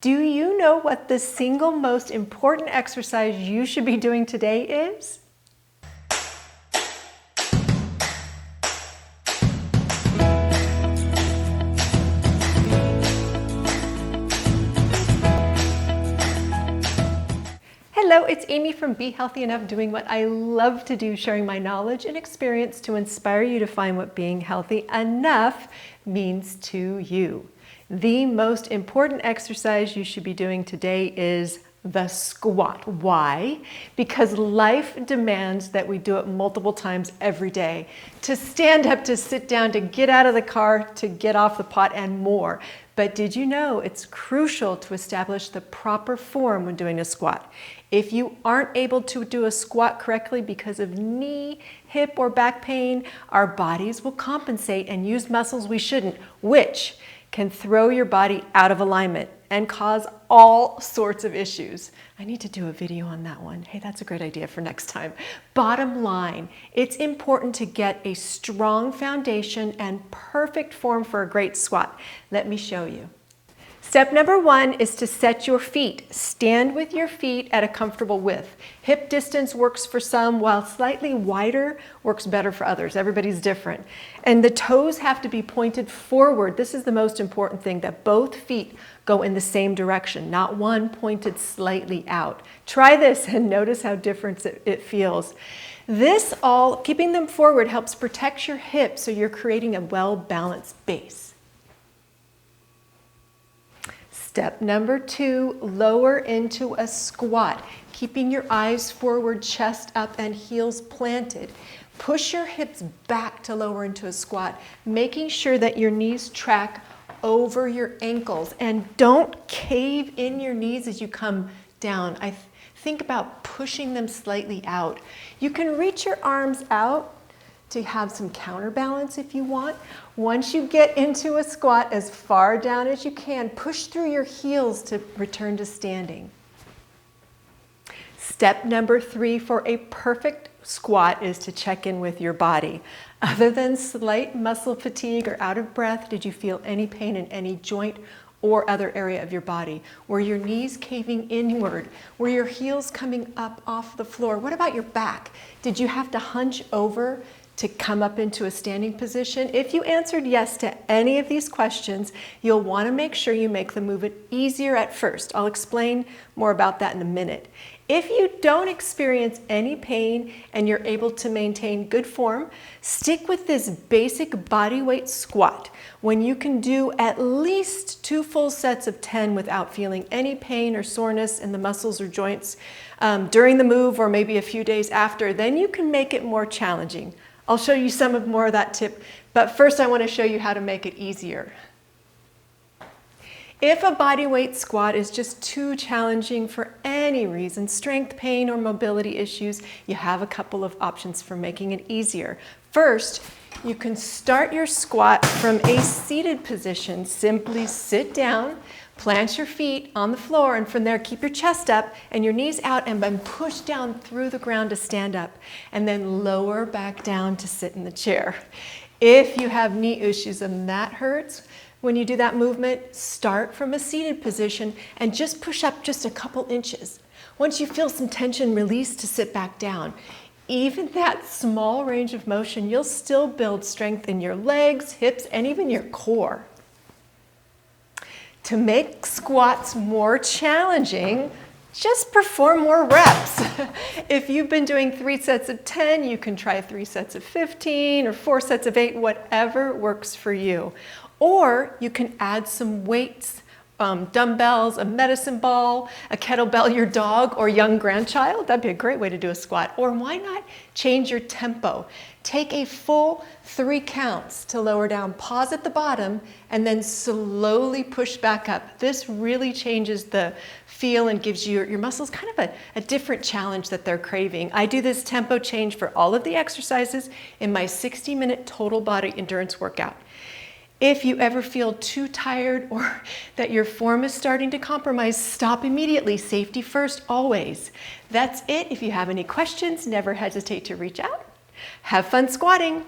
Do you know what the single most important exercise you should be doing today is? Hello, it's Amy from Be Healthy Enough, doing what I love to do, sharing my knowledge and experience to inspire you to find what being healthy enough means to you. The most important exercise you should be doing today is the squat. Why? Because life demands that we do it multiple times every day. To stand up, to sit down, to get out of the car, to get off the pot, and more. But did you know it's crucial to establish the proper form when doing a squat? If you aren't able to do a squat correctly because of knee, hip, or back pain, our bodies will compensate and use muscles we shouldn't, which can throw your body out of alignment and cause all sorts of issues. I need to do a video on that one. Hey, that's a great idea for next time. Bottom line, it's important to get a strong foundation and perfect form for a great squat. Let me show you. Step number one is to set your feet. Stand with your feet at a comfortable width. Hip distance works for some, while slightly wider works better for others. Everybody's different. And the toes have to be pointed forward. This is the most important thing, that both feet go in the same direction, not one pointed slightly out. Try this and notice how different it feels. This all, keeping them forward, helps protect your hips so you're creating a well-balanced base. Step number two, lower into a squat, keeping your eyes forward, chest up, and heels planted. Push your hips back to lower into a squat, making sure that your knees track over your ankles. And don't cave in your knees as you come down. Think about pushing them slightly out. You can reach your arms out to have some counterbalance if you want. Once you get into a squat, as far down as you can, push through your heels to return to standing. Step number three for a perfect squat is to check in with your body. Other than slight muscle fatigue or out of breath, did you feel any pain in any joint or other area of your body? Were your knees caving inward? Were your heels coming up off the floor? What about your back? Did you have to hunch over to come up into a standing position? If you answered yes to any of these questions, you'll want to make sure you make the movement easier at first. I'll explain more about that in a minute. If you don't experience any pain and you're able to maintain good form, stick with this basic body weight squat when you can do at least 2 full sets of 10 without feeling any pain or soreness in the muscles or joints during the move, or maybe a few days after. Then you can make it more challenging. I'll show you some more of that tip, but first I want to show you how to make it easier. If a body weight squat is just too challenging for any reason, strength, pain, or mobility issues, you have a couple of options for making it easier. First, you can start your squat from a seated position. Simply sit down, plant your feet on the floor, and from there keep your chest up and your knees out, and then push down through the ground to stand up, and then lower back down to sit in the chair. If you have knee issues and that hurts when you do that movement, start from a seated position and just push up just a couple inches. Once you feel some tension, release to sit back down. Even that small range of motion, you'll still build strength in your legs, hips, and even your core. To make squats more challenging, just perform more reps. If you've been doing 3 sets of 10, you can try 3 sets of 15 or 4 sets of 8, whatever works for you. Or you can add some weights, dumbbells, a medicine ball, a kettlebell, your dog or young grandchild. That'd be a great way to do a squat. Or why not change your tempo? Take a full 3 counts to lower down, pause at the bottom, and then slowly push back up. This really changes the feel and gives your muscles kind of a different challenge that they're craving. I do this tempo change for all of the exercises in my 60-minute total body endurance workout. If you ever feel too tired or that your form is starting to compromise, stop immediately. Safety first, always. That's it. If you have any questions, never hesitate to reach out. Have fun squatting.